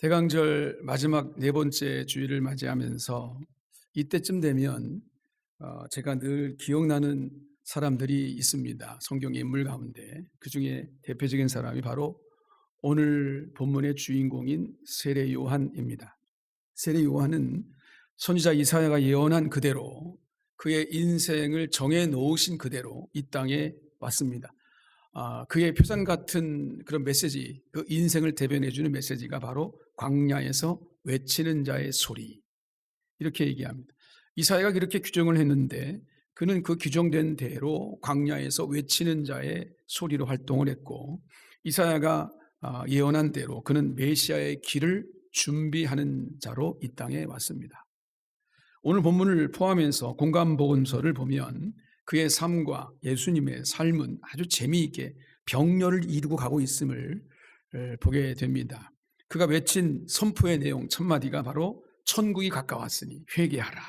대강절 마지막 네 번째 주일을 맞이하면서 이때쯤 되면 제가 늘 기억나는 사람들이 있습니다. 성경의 인물 가운데 그중에 대표적인 사람이 바로 오늘 본문의 주인공인 세례 요한입니다. 세례 요한은 선지자 이사야가 예언한 그대로 그의 인생을 정해 놓으신 그대로 이 땅에 왔습니다. 그의 표상 같은 그런 메시지, 그 인생을 대변해 주는 메시지가 바로 광야에서 외치는 자의 소리, 이렇게 얘기합니다. 이사야가 그렇게 규정을 했는데 그는 그 규정된 대로 광야에서 외치는 자의 소리로 활동을 했고, 이사야가 예언한 대로 그는 메시아의 길을 준비하는 자로 이 땅에 왔습니다. 오늘 본문을 포함해서 공감복음서를 보면 그의 삶과 예수님의 삶은 아주 재미있게 병렬을 이루고 가고 있음을 보게 됩니다. 그가 외친 선포의 내용 첫 마디가 바로 천국이 가까웠으니 회개하라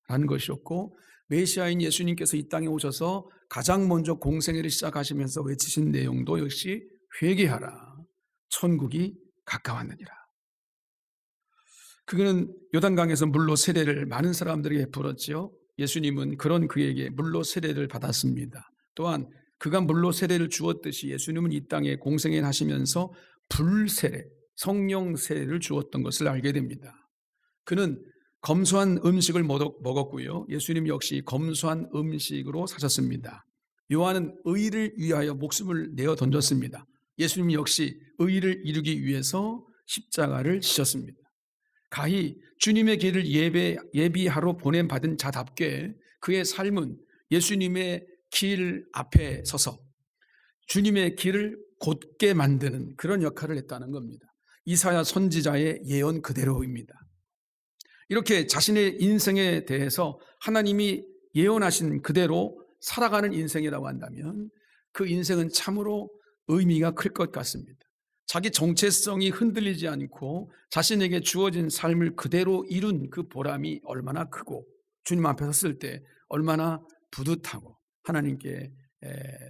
라는 것이었고, 메시아인 예수님께서 이 땅에 오셔서 가장 먼저 공생애를 시작하시면서 외치신 내용도 역시 회개하라, 천국이 가까웠느니라. 그는 요단강에서 물로 세례를 많은 사람들에게 베풀었지요. 예수님은 그런 그에게 물로 세례를 받았습니다. 또한 그가 물로 세례를 주었듯이 예수님은 이 땅에 공생애를 하시면서 불세례, 성령 세례를 주었던 것을 알게 됩니다. 그는 검소한 음식을 먹었고요. 예수님 역시 검소한 음식으로 사셨습니다. 요한은 의를 위하여 목숨을 내어 던졌습니다. 예수님 역시 의를 이루기 위해서 십자가를 지셨습니다. 가히 주님의 길을 예비하러 보냄받은 자답게 그의 삶은 예수님의 길 앞에 서서 주님의 길을 곧게 만드는 그런 역할을 했다는 겁니다. 이사야 선지자의 예언 그대로입니다. 이렇게 자신의 인생에 대해서 하나님이 예언하신 그대로 살아가는 인생이라고 한다면 그 인생은 참으로 의미가 클 것 같습니다. 자기 정체성이 흔들리지 않고 자신에게 주어진 삶을 그대로 이룬 그 보람이 얼마나 크고 주님 앞에 섰을 때 얼마나 뿌듯하고 하나님께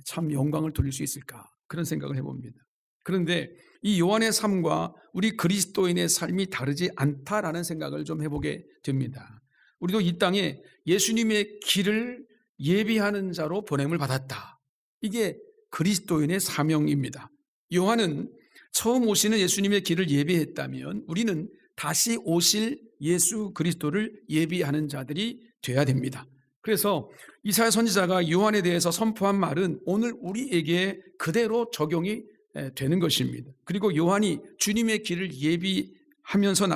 참 영광을 돌릴 수 있을까, 그런 생각을 해봅니다. 그런데 이 요한의 삶과 우리 그리스도인의 삶이 다르지 않다라는 생각을 좀 해보게 됩니다. 우리도 이 땅에 예수님의 길을 예비하는 자로 보냄을 받았다. 이게 그리스도인의 사명입니다. 요한은 처음 오시는 예수님의 길을 예비했다면 우리는 다시 오실 예수 그리스도를 예비하는 자들이 돼야 됩니다. 그래서 이사야 선지자가 요한에 대해서 선포한 말은 오늘 우리에게 그대로 적용이 되는 것입니다. 그리고 요한이 주님의 길을 예비하면서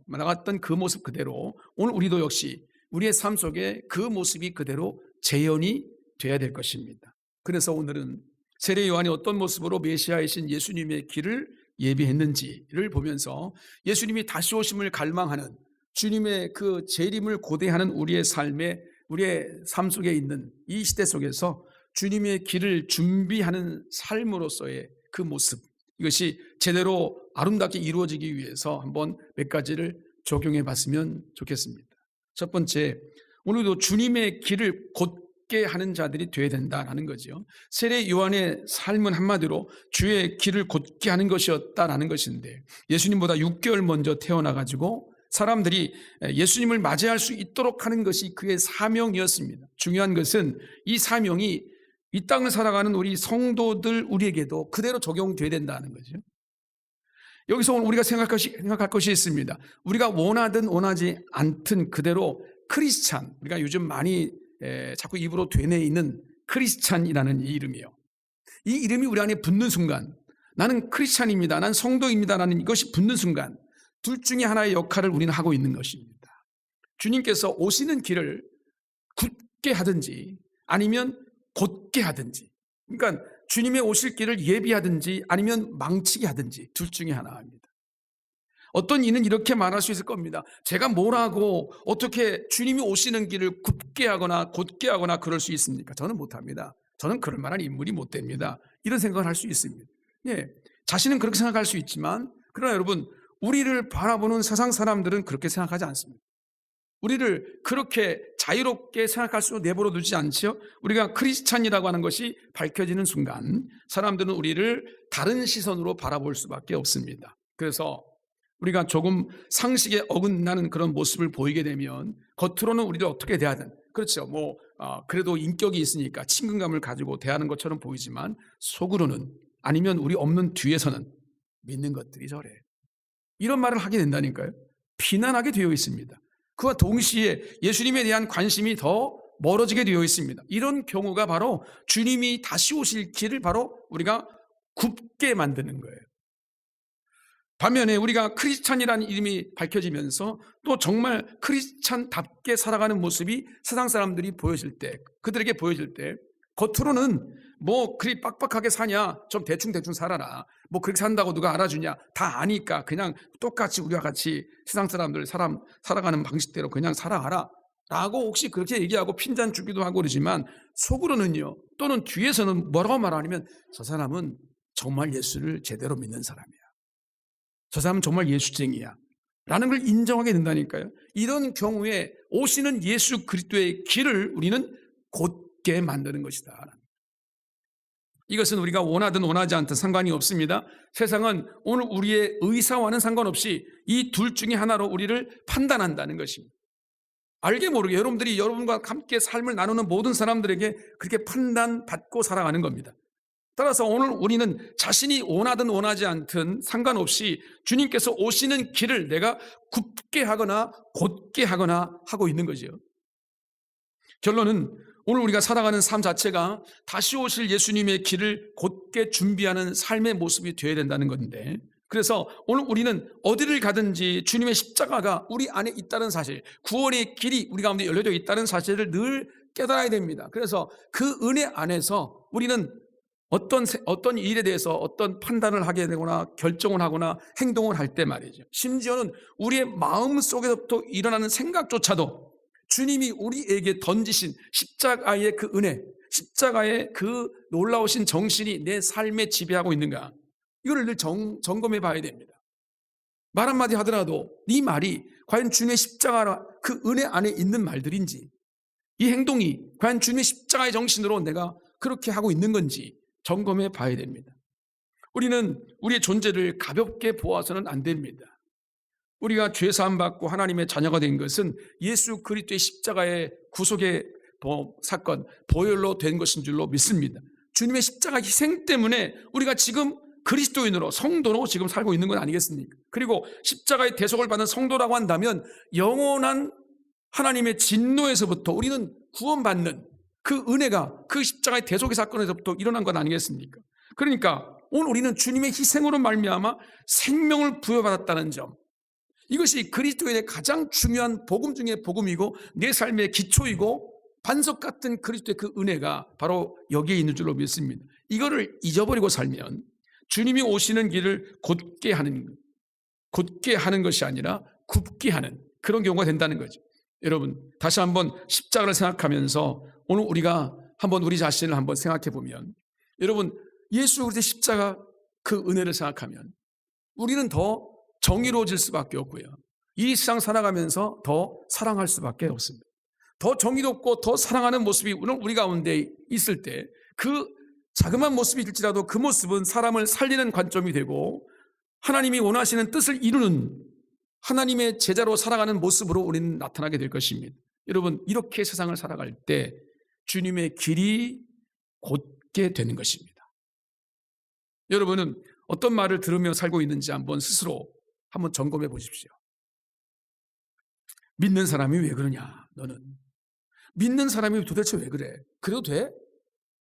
나갔던 그 모습 그대로 오늘 우리도 역시 우리의 삶 속에 그 모습이 그대로 재현이 돼야 될 것입니다. 그래서 오늘은 세례 요한이 어떤 모습으로 메시아이신 예수님의 길을 예비했는지를 보면서 예수님이 다시 오심을 갈망하는 주님의 그 재림을 고대하는 우리의 삶 속에 있는 이 시대 속에서 주님의 길을 준비하는 삶으로서의 그 모습, 이것이 제대로 아름답게 이루어지기 위해서 한번 몇 가지를 적용해 봤으면 좋겠습니다. 첫 번째, 오늘도 주님의 길을 곧게 하는 자들이 되어야 된다는 거죠. 세례 요한의 삶은 한마디로 주의 길을 곧게 하는 것이었다라는 것인데, 예수님보다 6개월 먼저 태어나가지고 사람들이 예수님을 맞이할 수 있도록 하는 것이 그의 사명이었습니다. 중요한 것은 이 사명이 이 땅을 살아가는 우리 성도들 우리에게도 그대로 적용되어야 된다는 거죠. 여기서 오늘 우리가 생각할 것이 있습니다. 우리가 원하든 원하지 않든 그대로 크리스찬, 우리가 요즘 많이 자꾸 입으로 되뇌이는 크리스찬이라는 이 이름이요. 이 이름이 우리 안에 붙는 순간, 나는 크리스찬입니다, 나는 성도입니다라는 이것이 붙는 순간 둘 중에 하나의 역할을 우리는 하고 있는 것입니다. 주님께서 오시는 길을 굳게 하든지 아니면 곧게 하든지, 그러니까 주님의 오실 길을 예비하든지 아니면 망치게 하든지 둘 중에 하나입니다. 어떤 이는 이렇게 말할 수 있을 겁니다. 제가 뭘 하고 어떻게 주님이 오시는 길을 굳게 하거나 곧게 하거나 그럴 수 있습니까? 저는 못합니다. 저는 그럴 만한 인물이 못 됩니다. 이런 생각을 할 수 있습니다. 예, 자신은 그렇게 생각할 수 있지만, 그러나 여러분, 우리를 바라보는 세상 사람들은 그렇게 생각하지 않습니다. 우리를 그렇게 자유롭게 생각할 수 내버려 두지 않죠. 우리가 크리스찬이라고 하는 것이 밝혀지는 순간 사람들은 우리를 다른 시선으로 바라볼 수밖에 없습니다. 그래서 우리가 조금 상식에 어긋나는 그런 모습을 보이게 되면 겉으로는 우리를 어떻게 대하든, 그렇죠. 그래도 인격이 있으니까 친근감을 가지고 대하는 것처럼 보이지만 속으로는, 아니면 우리 없는 뒤에서는 믿는 것들이 저래. 이런 말을 하게 된다니까요. 비난하게 되어 있습니다. 그와 동시에 예수님에 대한 관심이 더 멀어지게 되어 있습니다. 이런 경우가 바로 주님이 다시 오실 길을 바로 우리가 굽게 만드는 거예요. 반면에 우리가 크리스찬이라는 이름이 밝혀지면서 또 정말 크리스찬답게 살아가는 모습이 세상 사람들이 보여질 때, 그들에게 보여질 때, 겉으로는 그리 빡빡하게 사냐, 좀 대충 살아라, 그렇게 산다고 누가 알아주냐, 다 아니까 그냥 똑같이 우리와 같이 세상 사람들 살아가는 방식대로 그냥 살아가라 라고 혹시 그렇게 얘기하고 핀잔 주기도 하고 그러지만, 속으로는요, 또는 뒤에서는 뭐라고 말하냐면, 저 사람은 정말 예수를 제대로 믿는 사람이야, 저 사람은 정말 예수쟁이야 라는 걸 인정하게 된다니까요. 이런 경우에 오시는 예수 그리스도의 길을 우리는 곧게 만드는 것이다. 이것은 우리가 원하든 원하지 않든 상관이 없습니다. 세상은 오늘 우리의 의사와는 상관없이 이 둘 중에 하나로 우리를 판단한다는 것입니다. 알게 모르게 여러분들이 여러분과 함께 삶을 나누는 모든 사람들에게 그렇게 판단받고 살아가는 겁니다. 따라서 오늘 우리는 자신이 원하든 원하지 않든 상관없이 주님께서 오시는 길을 내가 굽게 하거나 곧게 하거나 하고 있는 거죠. 결론은 오늘 우리가 살아가는 삶 자체가 다시 오실 예수님의 길을 곧게 준비하는 삶의 모습이 되어야 된다는 건데, 그래서 오늘 우리는 어디를 가든지 주님의 십자가가 우리 안에 있다는 사실, 구원의 길이 우리 가운데 열려져 있다는 사실을 늘 깨달아야 됩니다. 그래서 그 은혜 안에서 우리는 어떤 일에 대해서 어떤 판단을 하게 되거나 결정을 하거나 행동을 할 때 말이죠, 심지어는 우리의 마음 속에서부터 일어나는 생각조차도 주님이 우리에게 던지신 십자가의 그 은혜, 십자가의 그 놀라우신 정신이 내 삶에 지배하고 있는가, 이거를 늘 점검해 봐야 됩니다. 말 한마디 하더라도 이 말이 과연 주님의 십자가 그 은혜 안에 있는 말들인지, 이 행동이 과연 주님의 십자가의 정신으로 내가 그렇게 하고 있는 건지 점검해 봐야 됩니다. 우리는 우리의 존재를 가볍게 보아서는 안 됩니다. 우리가 죄 사함 받고 하나님의 자녀가 된 것은 예수 그리스도의 십자가의 구속의 사건, 보혈로 된 것인 줄로 믿습니다. 주님의 십자가 희생 때문에 우리가 지금 그리스도인으로, 성도로 지금 살고 있는 건 아니겠습니까? 그리고 십자가의 대속을 받은 성도라고 한다면 영원한 하나님의 진노에서부터 우리는 구원받는 그 은혜가 그 십자가의 대속의 사건에서부터 일어난 것 아니겠습니까? 그러니까 오늘 우리는 주님의 희생으로 말미암아 생명을 부여받았다는 점, 이것이 그리스도인의 가장 중요한 복음 중에 복음이고 내 삶의 기초이고 반석 같은 그리스도의 그 은혜가 바로 여기에 있는 줄로 믿습니다. 이거를 잊어버리고 살면 주님이 오시는 길을 곧게 하는 것이 아니라 굽게 하는 그런 경우가 된다는 거죠. 여러분, 다시 한번 십자가를 생각하면서 오늘 우리가 한번 우리 자신을 한번 생각해 보면, 여러분, 예수 그리스도의 십자가 그 은혜를 생각하면 우리는 더 정의로워질 수밖에 없고요, 이 세상 살아가면서 더 사랑할 수밖에 없습니다. 더 정의롭고 더 사랑하는 모습이 우리 가운데 있을 때 그 자그마한 모습일지라도 그 모습은 사람을 살리는 관점이 되고 하나님이 원하시는 뜻을 이루는 하나님의 제자로 살아가는 모습으로 우리는 나타나게 될 것입니다. 여러분, 이렇게 세상을 살아갈 때 주님의 길이 곧게 되는 것입니다. 여러분은 어떤 말을 들으며 살고 있는지 한번 스스로 한번 점검해 보십시오. 믿는 사람이 왜 그러냐, 너는 믿는 사람이 도대체 왜 그래? 그래도 돼?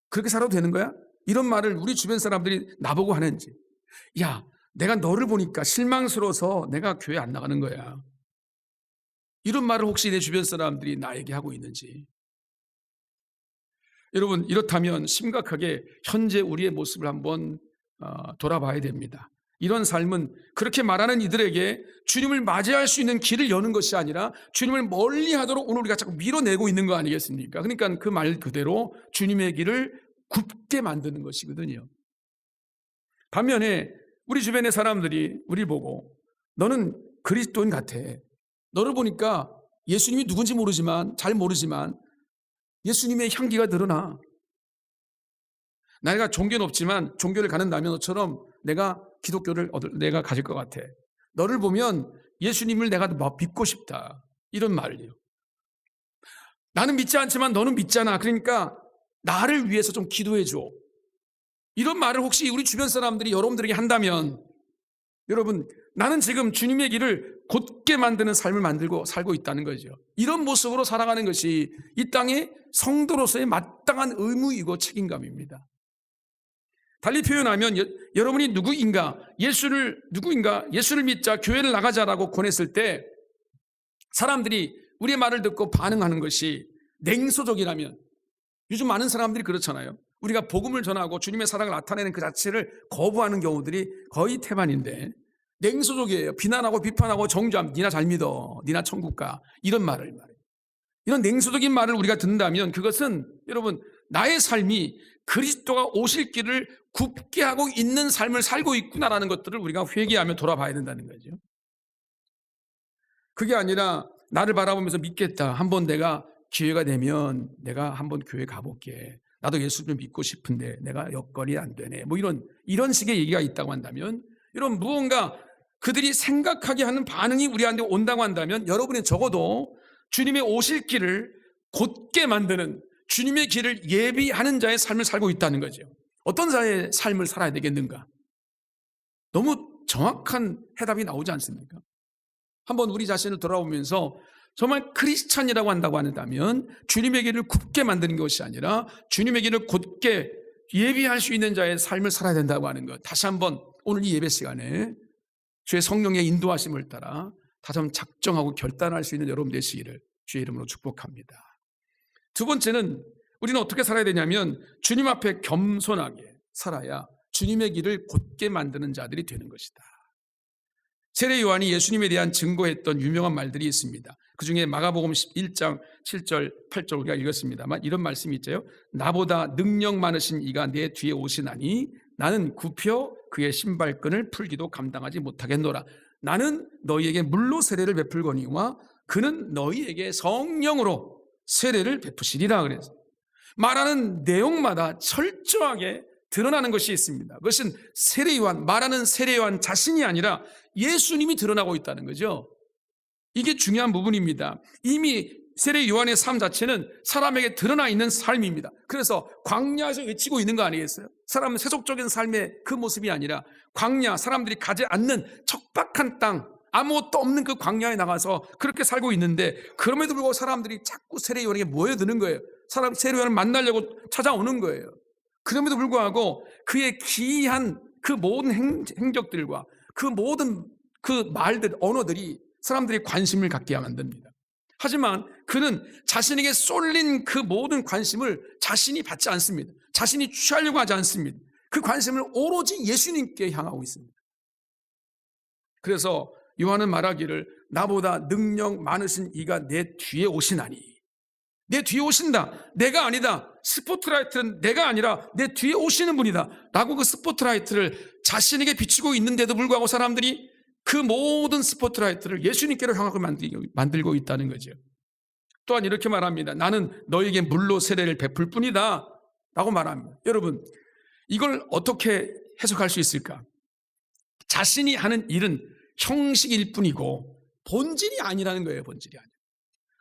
그렇게 살아도 되는 거야? 이런 말을 우리 주변 사람들이 나보고 하는지, 야, 내가 너를 보니까 실망스러워서 내가 교회 안 나가는 거야, 이런 말을 혹시 내 주변 사람들이 나에게 하고 있는지. 여러분, 이렇다면 심각하게 현재 우리의 모습을 한번 돌아봐야 됩니다. 이런 삶은 그렇게 말하는 이들에게 주님을 맞이할 수 있는 길을 여는 것이 아니라 주님을 멀리하도록 오늘 우리가 자꾸 밀어내고 있는 거 아니겠습니까? 그러니까 그 말 그대로 주님의 길을 굽게 만드는 것이거든요. 반면에 우리 주변의 사람들이 우리 보고 너는 그리스도인 같아, 너를 보니까 예수님이 누군지 모르지만, 잘 모르지만 예수님의 향기가 드러나, 내가 종교는 없지만 종교를 가는 남의 너처럼 내가 기독교를 내가 가질 것 같아, 너를 보면 예수님을 내가 믿고 싶다. 이런 말이에요. 나는 믿지 않지만 너는 믿잖아. 그러니까 나를 위해서 좀 기도해 줘. 이런 말을 혹시 우리 주변 사람들이 여러분들에게 한다면, 여러분, 나는 지금 주님의 길을 곧게 만드는 삶을 만들고 살고 있다는 거죠. 이런 모습으로 살아가는 것이 이 땅의 성도로서의 마땅한 의무이고 책임감입니다. 달리 표현하면 여러분이 누구인가 예수를 믿자, 교회를 나가자라고 권했을 때 사람들이 우리의 말을 듣고 반응하는 것이 냉소적이라면, 요즘 많은 사람들이 그렇잖아요. 우리가 복음을 전하고 주님의 사랑을 나타내는 그 자체를 거부하는 경우들이 거의 태반인데, 냉소적이에요. 비난하고 비판하고 정죄함. 니나 잘 믿어. 니나 천국 가. 이런 말을 말해요. 이런 냉소적인 말을 우리가 듣는다면 그것은 여러분, 나의 삶이 그리스도가 오실 길을 굽게 하고 있는 삶을 살고 있구나라는 것들을 우리가 회개하며 돌아봐야 된다는 거죠. 그게 아니라 나를 바라보면서 믿겠다. 한번 내가 기회가 되면 내가 한번 교회 가볼게. 나도 예수 좀 믿고 싶은데 내가 여건이 안 되네. 뭐 이런 식의 얘기가 있다고 한다면, 이런 무언가 그들이 생각하게 하는 반응이 우리한테 온다고 한다면, 여러분이 적어도 주님의 오실 길을 곧게 만드는, 주님의 길을 예비하는 자의 삶을 살고 있다는 거죠. 어떤 자의 삶을 살아야 되겠는가? 너무 정확한 해답이 나오지 않습니까? 한번 우리 자신을 돌아보면서 정말 크리스찬이라고 한다고 한다면 주님의 길을 굽게 만드는 것이 아니라 주님의 길을 곧게 예비할 수 있는 자의 삶을 살아야 된다고 하는 것, 다시 한번 오늘 이 예배 시간에 주의 성령의 인도하심을 따라 다시 한번 작정하고 결단할 수 있는 여러분 되시기를 주의 이름으로 축복합니다. 두 번째는 우리는 어떻게 살아야 되냐면 주님 앞에 겸손하게 살아야 주님의 길을 곧게 만드는 자들이 되는 것이다. 세례 요한이 예수님에 대한 증거했던 유명한 말들이 있습니다. 그 중에 마가복음 1장 7절 8절 우리가 읽었습니다만 이런 말씀이 있죠. 나보다 능력 많으신 이가 내 뒤에 오시나니 나는 굽혀 그의 신발끈을 풀기도 감당하지 못하겠노라. 나는 너희에게 물로 세례를 베풀거니와 그는 너희에게 성령으로 세례를 베푸시리라. 그래서 말하는 내용마다 철저하게 드러나는 것이 있습니다. 그것은 세례 요한, 말하는 세례 요한 자신이 아니라 예수님이 드러나고 있다는 거죠. 이게 중요한 부분입니다. 이미 세례 요한의 삶 자체는 사람에게 드러나 있는 삶입니다. 그래서 광야에서 외치고 있는 거 아니겠어요? 사람은 세속적인 삶의 그 모습이 아니라 광야, 사람들이 가지 않는 척박한 땅, 아무것도 없는 그 광야에 나가서 그렇게 살고 있는데, 그럼에도 불구하고 사람들이 자꾸 세례 요한에게 모여드는 거예요. 세례 요한을 만나려고 찾아오는 거예요. 그럼에도 불구하고 그의 기이한 그 모든 행적들과 그 모든 그 말들, 언어들이 사람들이 관심을 갖게 만듭니다. 하지만 그는 자신에게 쏠린 그 모든 관심을 자신이 받지 않습니다. 자신이 취하려고 하지 않습니다. 그 관심을 오로지 예수님께 향하고 있습니다. 그래서 요한은 말하기를 나보다 능력 많으신 이가 내 뒤에 오시나니, 내 뒤에 오신다. 내가 아니다. 스포트라이트는 내가 아니라 내 뒤에 오시는 분이다 라고 그 스포트라이트를 자신에게 비추고 있는데도 불구하고 사람들이 그 모든 스포트라이트를 예수님께로 향하게 만들고 있다는 거죠. 또한 이렇게 말합니다. 나는 너에게 물로 세례를 베풀 뿐이다 라고 말합니다. 여러분, 이걸 어떻게 해석할 수 있을까? 자신이 하는 일은 형식일 뿐이고 본질이 아니라는 거예요. 본질이 아니에요.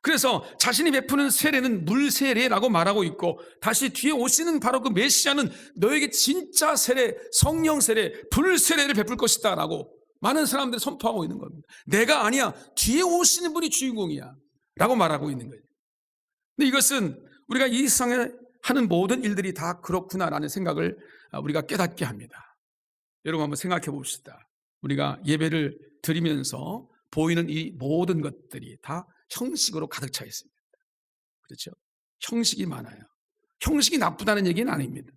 그래서 자신이 베푸는 세례는 물세례라고 말하고 있고, 다시 뒤에 오시는 바로 그 메시아는 너에게 진짜 세례, 성령 세례, 불세례를 베풀 것이다 라고 많은 사람들이 선포하고 있는 겁니다. 내가 아니야, 뒤에 오시는 분이 주인공이야 라고 말하고 있는 거예요. 근데 이것은 우리가 이 세상에 하는 모든 일들이 다 그렇구나라는 생각을 우리가 깨닫게 합니다. 여러분 한번 생각해 봅시다. 우리가 예배를 드리면서 보이는 이 모든 것들이 다 형식으로 가득 차 있습니다. 그렇죠? 형식이 많아요. 형식이 나쁘다는 얘기는 아닙니다.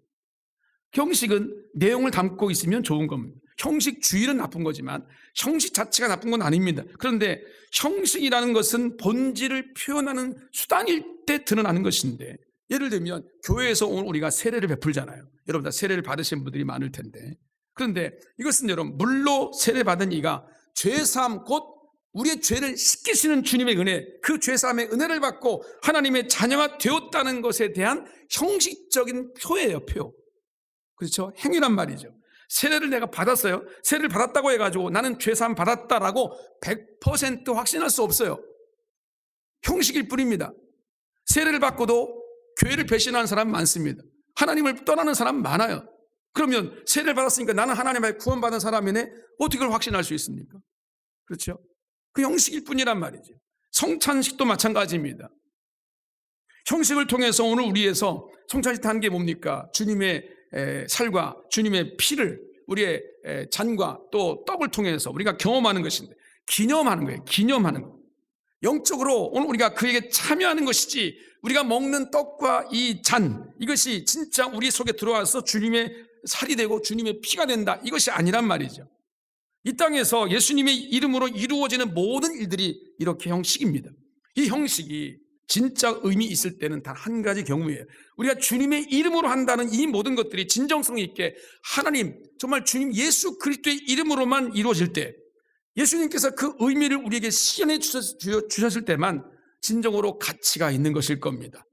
형식은 내용을 담고 있으면 좋은 겁니다. 형식주의는 나쁜 거지만 형식 자체가 나쁜 건 아닙니다. 그런데 형식이라는 것은 본질을 표현하는 수단일 때 드러나는 것인데, 예를 들면 교회에서 오늘 우리가 세례를 베풀잖아요. 여러분 다 세례를 받으신 분들이 많을 텐데, 그런데 이것은 여러분 물로 세례받은 이가 죄사함 곧 우리의 죄를 씻기시는 주님의 은혜, 그 죄사함의 은혜를 받고 하나님의 자녀가 되었다는 것에 대한 형식적인 표예요. 표. 그렇죠? 행위란 말이죠. 세례를 내가 받았어요. 세례를 받았다고 해가지고 나는 죄사함 받았다라고 100% 확신할 수 없어요. 형식일 뿐입니다. 세례를 받고도 교회를 배신하는 사람 많습니다. 하나님을 떠나는 사람 많아요. 그러면 세례를 받았으니까 나는 하나님의 구원받은 사람이네, 어떻게 그걸 확신할 수 있습니까? 그렇죠? 그 형식일 뿐이란 말이죠. 성찬식도 마찬가지입니다. 형식을 통해서 오늘 우리에서 성찬식 하는 게 뭡니까? 주님의 살과 주님의 피를 우리의 잔과 또 떡을 통해서 우리가 경험하는 것인데, 기념하는 거예요. 기념하는 거. 영적으로 오늘 우리가 그에게 참여하는 것이지, 우리가 먹는 떡과 이 잔, 이것이 진짜 우리 속에 들어와서 주님의 살이 되고 주님의 피가 된다, 이것이 아니란 말이죠. 이 땅에서 예수님의 이름으로 이루어지는 모든 일들이 이렇게 형식입니다. 이 형식이 진짜 의미 있을 때는 단 한 가지 경우예요. 우리가 주님의 이름으로 한다는 이 모든 것들이 진정성 있게 하나님, 정말 주님 예수 그리스도의 이름으로만 이루어질 때, 예수님께서 그 의미를 우리에게 시연해 주셨을 때만 진정으로 가치가 있는 것일 겁니다.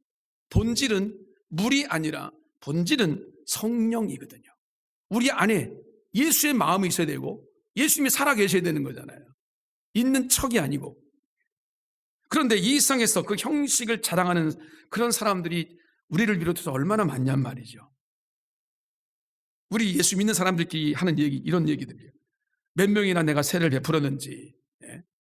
본질은 물이 아니라 본질은 성령이거든요. 우리 안에 예수의 마음이 있어야 되고 예수님이 살아계셔야 되는 거잖아요. 있는 척이 아니고. 그런데 이 세상에서 그 형식을 자랑하는 그런 사람들이 우리를 비롯해서 얼마나 많냔 말이죠. 우리 예수 믿는 사람들끼리 하는 얘기, 이런 얘기들이에요. 몇 명이나 내가 세례를 베풀었는지,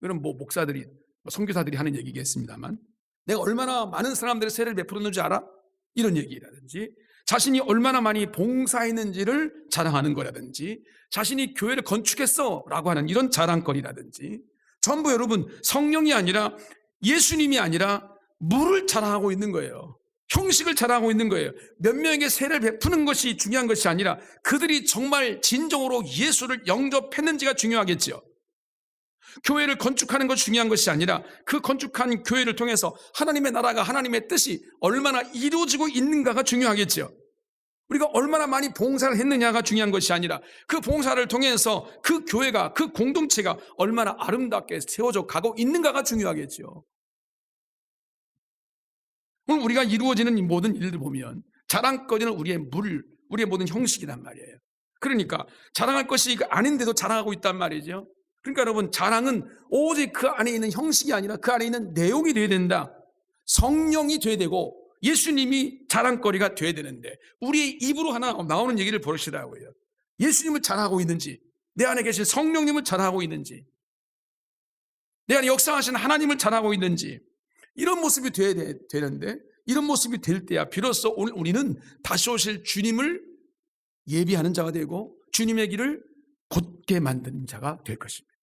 그럼 뭐 목사들이, 선교사들이 하는 얘기겠습니다만, 내가 얼마나 많은 사람들의 세례를 베풀었는지 알아? 이런 얘기라든지, 자신이 얼마나 많이 봉사했는지를 자랑하는 거라든지, 자신이 교회를 건축했어 라고 하는 이런 자랑거리라든지, 전부 여러분 성령이 아니라 예수님이 아니라 물을 자랑하고 있는 거예요. 형식을 자랑하고 있는 거예요. 몇 명에게 세례를 베푸는 것이 중요한 것이 아니라 그들이 정말 진정으로 예수를 영접했는지가 중요하겠죠. 교회를 건축하는 것이 중요한 것이 아니라 그 건축한 교회를 통해서 하나님의 나라가, 하나님의 뜻이 얼마나 이루어지고 있는가가 중요하겠죠. 우리가 얼마나 많이 봉사를 했느냐가 중요한 것이 아니라 그 봉사를 통해서 그 교회가, 그 공동체가 얼마나 아름답게 세워져 가고 있는가가 중요하겠죠. 오늘 우리가 이루어지는 이 모든 일들 보면 자랑거리는 우리의 우리의 모든 형식이란 말이에요. 그러니까 자랑할 것이 아닌데도 자랑하고 있단 말이죠. 그러니까 여러분, 자랑은 오직 그 안에 있는 형식이 아니라 그 안에 있는 내용이 되어야 된다. 성령이 되어야 되고 예수님이 자랑거리가 되어야 되는데, 우리의 입으로 하나 나오는 얘기를 버릇이라고요. 예수님을 자랑하고 있는지, 내 안에 계신 성령님을 자랑하고 있는지, 내 안에 역사하신 하나님을 자랑하고 있는지, 이런 모습이 되어야 되는데, 이런 모습이 될 때야 비로소 오늘 우리는 다시 오실 주님을 예비하는 자가 되고 주님의 길을 곧게 만드는 자가 될 것입니다.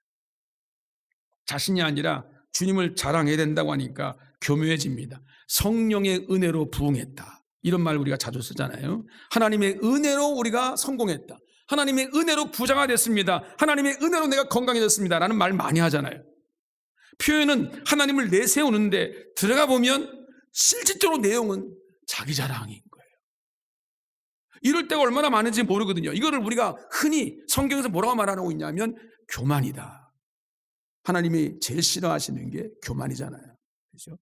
자신이 아니라 주님을 자랑해야 된다고 하니까 교묘해집니다. 성령의 은혜로 부흥했다, 이런 말 우리가 자주 쓰잖아요. 하나님의 은혜로 우리가 성공했다, 하나님의 은혜로 부자가 됐습니다, 하나님의 은혜로 내가 건강해졌습니다 라는 말 많이 하잖아요. 표현은 하나님을 내세우는데 들어가 보면 실질적으로 내용은 자기 자랑인 거예요. 이럴 때가 얼마나 많은지 모르거든요. 이거를 우리가 흔히 성경에서 뭐라고 말하고 있냐면 교만이다. 하나님이 제일 싫어하시는 게 교만이잖아요. 그렇죠?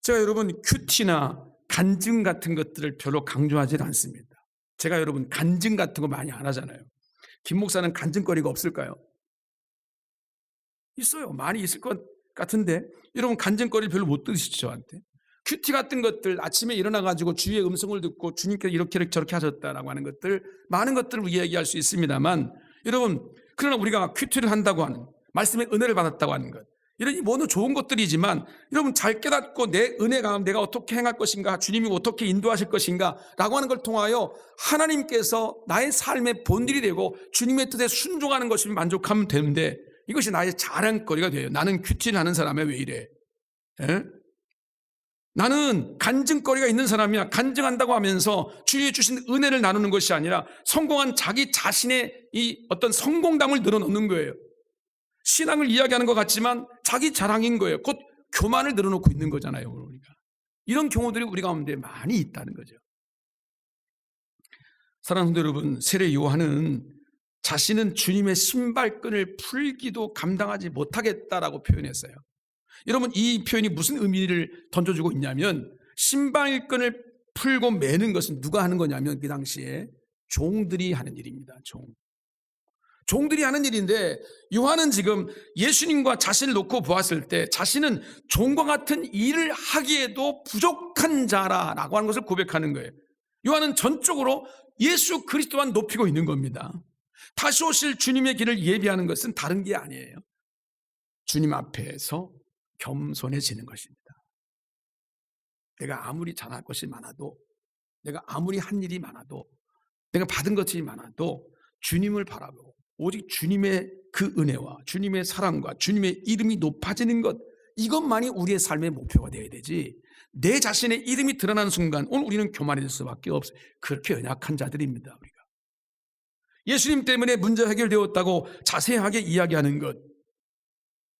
제가 여러분 큐티나 간증 같은 것들을 별로 강조하지 않습니다. 제가 여러분 간증 같은 거 많이 안 하잖아요. 김 목사는 간증거리가 없을까요? 있어요. 많이 있을 것 같은데 여러분 간증거리를 별로 못 들으시죠, 저한테? 큐티 같은 것들, 아침에 일어나가지고 주의 음성을 듣고 주님께서 이렇게 저렇게 하셨다라고 하는 것들, 많은 것들을 이야기할 수 있습니다만, 여러분 그러나 우리가 큐티를 한다고 하는, 말씀의 은혜를 받았다고 하는 것, 이런 이 모든 좋은 것들이지만 여러분 잘 깨닫고 내 은혜 가운데 내가 어떻게 행할 것인가, 주님이 어떻게 인도하실 것인가 라고 하는 걸 통하여 하나님께서 나의 삶의 본질이 되고 주님의 뜻에 순종하는 것이 만족하면 되는데, 이것이 나의 자랑거리가 돼요. 나는 큐티를 하는 사람이야, 왜 이래? 에? 나는 간증거리가 있는 사람이야. 간증한다고 하면서 주님이 주신 은혜를 나누는 것이 아니라 성공한 자기 자신의 이 어떤 성공담을 늘어놓는 거예요. 신앙을 이야기하는 것 같지만 자기 자랑인 거예요. 곧 교만을 늘어놓고 있는 거잖아요, 우리가. 이런 경우들이 우리 가운데 많이 있다는 거죠. 사랑하는 성도 여러분, 세례 요한은 자신은 주님의 신발끈을 풀기도 감당하지 못하겠다라고 표현했어요. 여러분, 이 표현이 무슨 의미를 던져주고 있냐면, 신발끈을 풀고 매는 것은 누가 하는 거냐면 그 당시에 종들이 하는 일입니다. 종들이 하는 일인데 요한은 지금 예수님과 자신을 놓고 보았을 때 자신은 종과 같은 일을 하기에도 부족한 자라고 하는 것을 고백하는 거예요. 요한은 전적으로 예수 그리스도만 높이고 있는 겁니다. 다시 오실 주님의 길을 예비하는 것은 다른 게 아니에요. 주님 앞에서 겸손해지는 것입니다. 내가 아무리 잘할 것이 많아도, 내가 아무리 한 일이 많아도, 내가 받은 것이 많아도 주님을 바라보고 오직 주님의 그 은혜와 주님의 사랑과 주님의 이름이 높아지는 것, 이것만이 우리의 삶의 목표가 되어야 되지, 내 자신의 이름이 드러나는 순간 오늘 우리는 교만해질 수밖에 없어요. 그렇게 연약한 자들입니다. 우리가 예수님 때문에 문제 해결되었다고 자세하게 이야기하는 것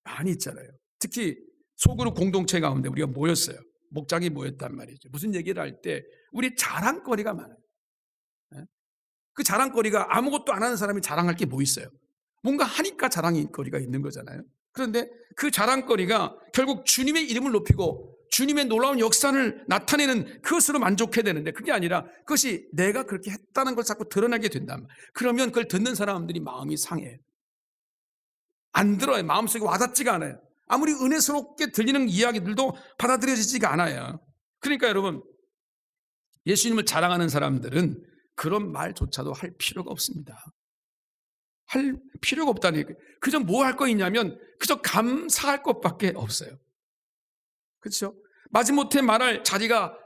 많이 있잖아요. 특히 소그룹 공동체 가운데 우리가 모였어요. 목장이 모였단 말이죠. 무슨 얘기를 할 때 우리 자랑거리가 많아요. 그 자랑거리가 아무것도 안 하는 사람이 자랑할 게 뭐 있어요? 뭔가 하니까 자랑거리가 있는 거잖아요. 그런데 그 자랑거리가 결국 주님의 이름을 높이고 주님의 놀라운 역사를 나타내는 그것으로 만족해야 되는데, 그게 아니라 그것이 내가 그렇게 했다는 걸 자꾸 드러나게 된단 말이에요. 그러면 그걸 듣는 사람들이 마음이 상해요. 안 들어요. 마음속에 와닿지가 않아요. 아무리 은혜스럽게 들리는 이야기들도 받아들여지지가 않아요. 그러니까 여러분, 예수님을 자랑하는 사람들은 그런 말조차도 할 필요가 없습니다. 할 필요가 없다니까요. 그저 뭐 할 거 있냐면 그저 감사할 것밖에 없어요. 그렇죠? 마지못해 말할 자리가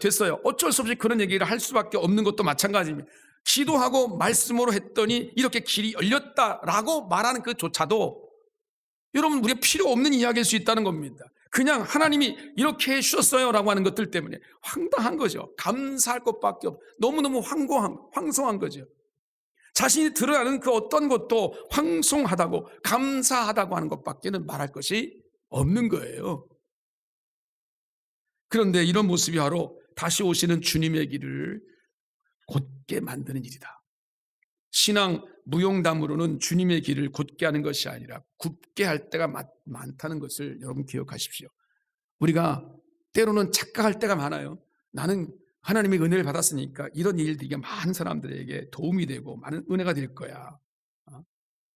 됐어요. 어쩔 수 없이 그런 얘기를 할 수밖에 없는 것도 마찬가지입니다. 기도하고 말씀으로 했더니 이렇게 길이 열렸다라고 말하는 그조차도 여러분, 우리가 필요 없는 이야기일 수 있다는 겁니다. 그냥 하나님이 이렇게 해주셨어요 라고 하는 것들 때문에 황당한 거죠. 감사할 것밖에 없어요. 너무너무 황송한 거죠. 자신이 드러나는 그 어떤 것도 황송하다고 감사하다고 하는 것밖에는 말할 것이 없는 거예요. 그런데 이런 모습이 바로 다시 오시는 주님의 길을 곧게 만드는 일이다. 신앙 무용담으로는 주님의 길을 곧게 하는 것이 아니라 굽게 할 때가 많다는 것을 여러분 기억하십시오. 우리가 때로는 착각할 때가 많아요. 나는 하나님의 은혜를 받았으니까 이런 일들이 많은 사람들에게 도움이 되고 많은 은혜가 될 거야.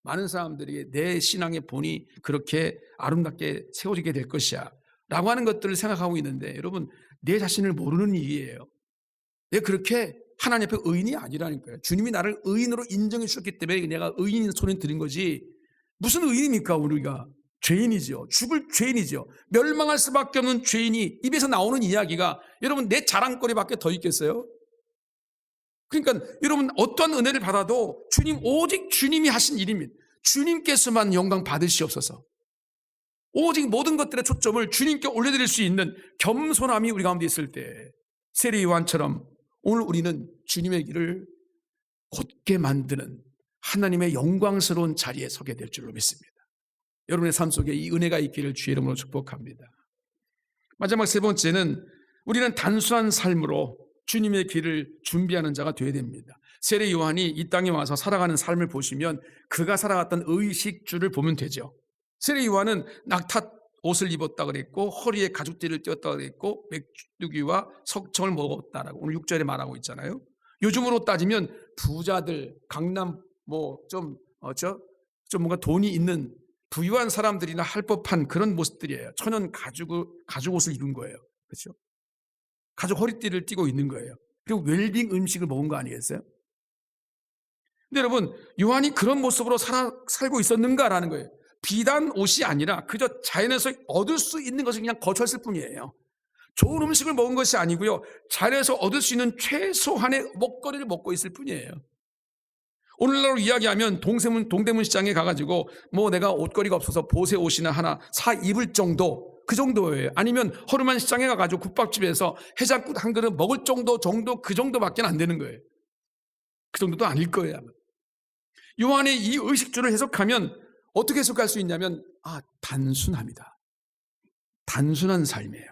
많은 사람들에게 내 신앙의 본이 그렇게 아름답게 세워지게 될 것이야 라고 하는 것들을 생각하고 있는데, 여러분, 내 자신을 모르는 일이에요. 내가 그렇게 하나님 앞에 의인이 아니라니까요. 주님이 나를 의인으로 인정해 주셨기 때문에 내가 의인인 소리를 드린 거지, 무슨 의인입니까? 우리가 죄인이죠. 죽을 죄인이죠. 멸망할 수밖에 없는 죄인이 입에서 나오는 이야기가 여러분 내 자랑거리밖에 더 있겠어요? 그러니까 여러분, 어떠한 은혜를 받아도 오직 주님이 하신 일입니다. 주님께서만 영광 받으시옵소서. 오직 모든 것들의 초점을 주님께 올려드릴 수 있는 겸손함이 우리 가운데 있을 때, 세례 요한처럼 오늘 우리는 주님의 길을 곧게 만드는 하나님의 영광스러운 자리에 서게 될 줄로 믿습니다. 여러분의 삶 속에 이 은혜가 있기를 주의 이름으로 축복합니다. 마지막 세 번째는 우리는 단순한 삶으로 주님의 길을 준비하는 자가 되어야 됩니다. 세례 요한이 이 땅에 와서 살아가는 삶을 보시면 그가 살아갔던 의식주를 보면 되죠. 세례 요한은 낙타 옷을 입었다 그랬고 허리에 가죽띠를 띄었다 그랬고 메뚜기와 석청을 먹었다라고 오늘 6절에 말하고 있잖아요. 요즘으로 따지면 부자들, 강남 좀 뭔가 돈이 있는 부유한 사람들이나 할 법한 그런 모습들이에요. 천연 가죽 옷을 입은 거예요. 그렇죠? 가죽 허리띠를 띠고 있는 거예요. 그리고 웰빙 음식을 먹은 거 아니겠어요? 근데 여러분, 요한이 그런 모습으로 살고 있었는가라는 거예요. 비단 옷이 아니라 그저 자연에서 얻을 수 있는 것을 그냥 거쳤을 뿐이에요. 좋은 음식을 먹은 것이 아니고요, 자연에서 얻을 수 있는 최소한의 먹거리를 먹고 있을 뿐이에요. 오늘날로 이야기하면 동대문 시장에 가가지고 내가 옷걸이가 없어서 보세 옷이나 하나 사 입을 정도, 그 정도예요. 아니면 허름한 시장에 가가지고 국밥집에서 해장국 한 그릇 먹을 정도 그 정도밖에 안 되는 거예요. 그 정도도 아닐 거예요. 요한의 이 의식주를 해석하면 어떻게 해석할 수 있냐면 단순합니다. 단순한 삶이에요.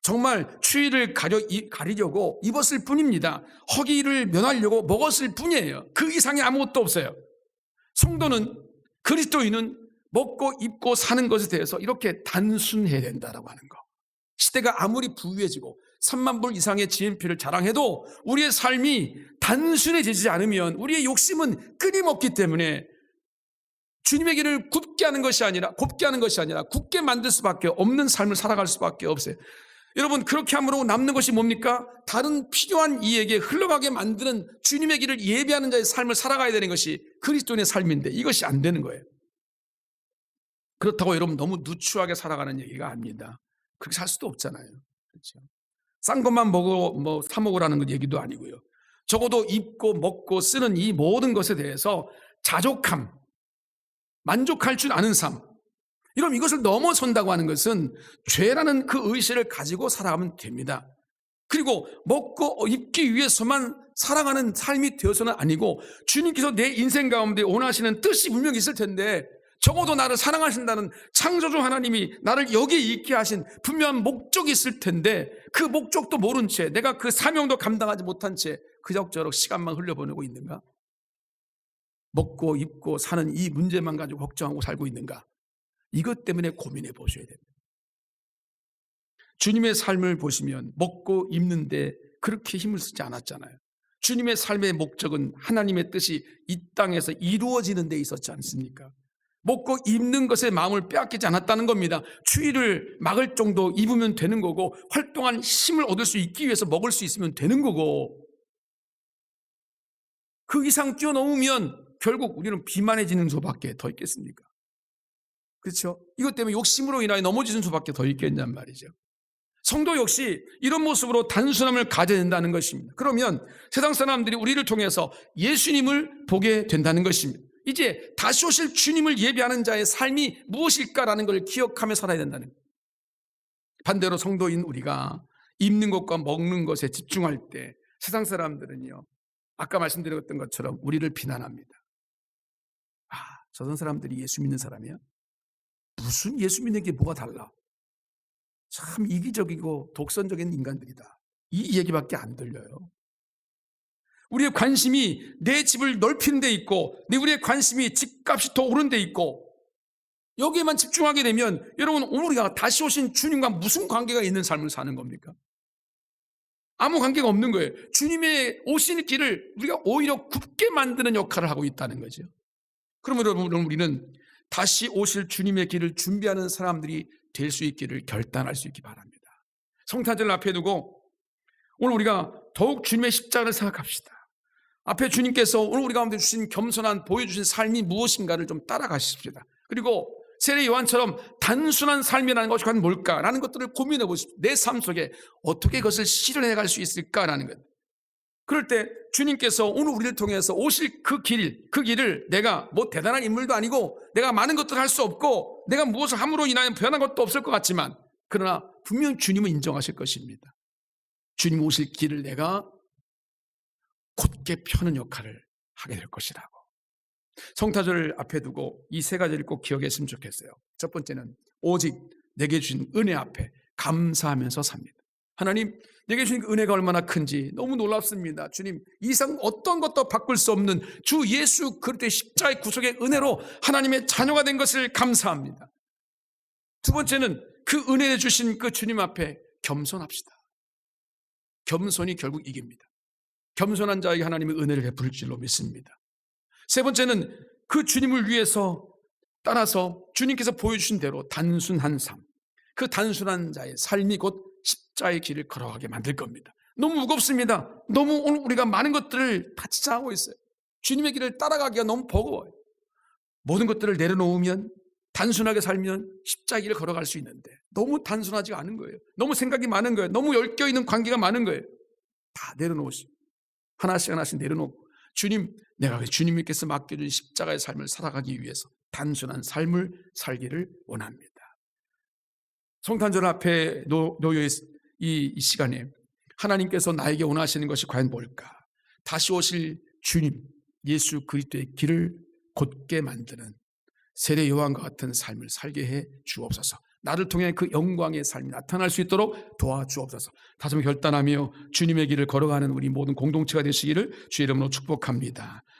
정말 추위를 가리려고 입었을 뿐입니다. 허기를 면하려고 먹었을 뿐이에요. 그 이상이 아무것도 없어요. 성도는, 그리스도인은 먹고 입고 사는 것에 대해서 이렇게 단순해야 된다라고 하는 거. 시대가 아무리 부유해지고 3만 불 이상의 GMP를 자랑해도 우리의 삶이 단순해지지 않으면 우리의 욕심은 끊임없기 때문에 주님의 길을 굽게 하는 것이 아니라 굳게 만들 수밖에 없는 삶을 살아갈 수밖에 없어요. 여러분, 그렇게 함으로 남는 것이 뭡니까? 다른 필요한 이에게 흘러가게 만드는 주님의 길을 예배하는 자의 삶을 살아가야 되는 것이 그리스도인의 삶인데 이것이 안 되는 거예요. 그렇다고 여러분 너무 누추하게 살아가는 얘기가 아닙니다. 그렇게 살 수도 없잖아요. 그렇죠? 싼 것만 사 먹으라는 얘기도 아니고요. 적어도 입고 먹고 쓰는 이 모든 것에 대해서 자족함, 만족할 줄 아는 삶, 여러분 이것을 넘어선다고 하는 것은 죄라는 그 의식을 가지고 살아가면 됩니다. 그리고 먹고 입기 위해서만 살아가는 삶이 되어서는 아니고 주님께서 내 인생 가운데 원하시는 뜻이 분명히 있을 텐데 적어도 나를 사랑하신다는 창조주 하나님이 나를 여기에 있게 하신 분명한 목적이 있을 텐데 그 목적도 모른 채 내가 그 사명도 감당하지 못한 채 그럭저럭 시간만 흘려보내고 있는가? 먹고 입고 사는 이 문제만 가지고 걱정하고 살고 있는가? 이것 때문에 고민해 보셔야 됩니다. 주님의 삶을 보시면 먹고 입는데 그렇게 힘을 쓰지 않았잖아요. 주님의 삶의 목적은 하나님의 뜻이 이 땅에서 이루어지는 데 있었지 않습니까? 먹고 입는 것에 마음을 빼앗기지 않았다는 겁니다. 추위를 막을 정도 입으면 되는 거고 활동한 힘을 얻을 수 있기 위해서 먹을 수 있으면 되는 거고 그 이상 뛰어넘으면 결국 우리는 비만해지는 수밖에 더 있겠습니까? 그렇죠? 이것 때문에 욕심으로 인하여 넘어지는 수밖에 더 있겠냔 말이죠. 성도 역시 이런 모습으로 단순함을 가져야 된다는 것입니다. 그러면 세상 사람들이 우리를 통해서 예수님을 보게 된다는 것입니다. 이제 다시 오실 주님을 예배하는 자의 삶이 무엇일까라는 걸 기억하며 살아야 된다는 거예요. 반대로 성도인 우리가 입는 것과 먹는 것에 집중할 때 세상 사람들은요, 아까 말씀드렸던 것처럼 우리를 비난합니다. 저런 사람들이 예수 믿는 사람이야? 무슨 예수 믿는 게 뭐가 달라? 참 이기적이고 독선적인 인간들이다. 이 얘기밖에 안 들려요. 우리의 관심이 내 집을 넓히는 데 있고 우리의 관심이 집값이 더 오른 데 있고 여기에만 집중하게 되면 여러분 우리가 다시 오신 주님과 무슨 관계가 있는 삶을 사는 겁니까? 아무 관계가 없는 거예요. 주님의 오신 길을 우리가 오히려 굳게 만드는 역할을 하고 있다는 거죠. 그러면 여러분 우리는 다시 오실 주님의 길을 준비하는 사람들이 될 수 있기를 결단할 수 있기 바랍니다. 성탄절을 앞에 두고 오늘 우리가 더욱 주님의 십자가를 생각합시다. 앞에 주님께서 오늘 우리 가운데 주신 겸손한 보여주신 삶이 무엇인가를 좀 따라가십시다. 그리고 세례 요한처럼 단순한 삶이라는 것이 과연 뭘까라는 것들을 고민해 보십시오. 내 삶 속에 어떻게 그것을 실현해 갈 수 있을까라는 것. 그럴 때 주님께서 오늘 우리를 통해서 오실 그 길을 내가 뭐 대단한 인물도 아니고 내가 많은 것들을 할 수 없고 내가 무엇을 함으로 인하여 변한 것도 없을 것 같지만 그러나 분명 주님은 인정하실 것입니다. 주님 오실 길을 내가 곧게 펴는 역할을 하게 될 것이라고. 성탄절을 앞에 두고 이 세 가지를 꼭 기억했으면 좋겠어요. 첫 번째는 오직 내게 주신 은혜 앞에 감사하면서 삽니다. 하나님, 내게 주신 그 은혜가 얼마나 큰지 너무 놀랍습니다. 주님, 이상 어떤 것도 바꿀 수 없는 주 예수 그리스도의 십자가의 구속의 은혜로 하나님의 자녀가 된 것을 감사합니다. 두 번째는 그 은혜를 주신 그 주님 앞에 겸손합시다. 겸손이 결국 이깁니다. 겸손한 자에게 하나님의 은혜를 베풀 줄로 믿습니다. 세 번째는 그 주님을 위해서 따라서 주님께서 보여주신 대로 단순한 삶, 그 단순한 자의 삶이 곧 십자의 길을 걸어가게 만들 겁니다. 너무 무겁습니다. 너무 오늘 우리가 많은 것들을 다 지장하고 있어요. 주님의 길을 따라가기가 너무 버거워요. 모든 것들을 내려놓으면 단순하게 살면 십자의 길을 걸어갈 수 있는데 너무 단순하지가 않은 거예요. 너무 생각이 많은 거예요. 너무 얽혀있는 관계가 많은 거예요. 다 내려놓으시고 하나씩 하나씩 내려놓고 주님, 내가 주님께서 맡겨준 십자가의 삶을 살아가기 위해서 단순한 삶을 살기를 원합니다. 성탄절 앞에 놓여 이 시간에 하나님께서 나에게 원하시는 것이 과연 뭘까? 다시 오실 주님 예수 그리스도의 길을 곧게 만드는 세례 요한과 같은 삶을 살게 해 주옵소서. 나를 통해 그 영광의 삶이 나타날 수 있도록 도와주옵소서. 다시 한번 결단하며 주님의 길을 걸어가는 우리 모든 공동체가 되시기를 주의 이름으로 축복합니다.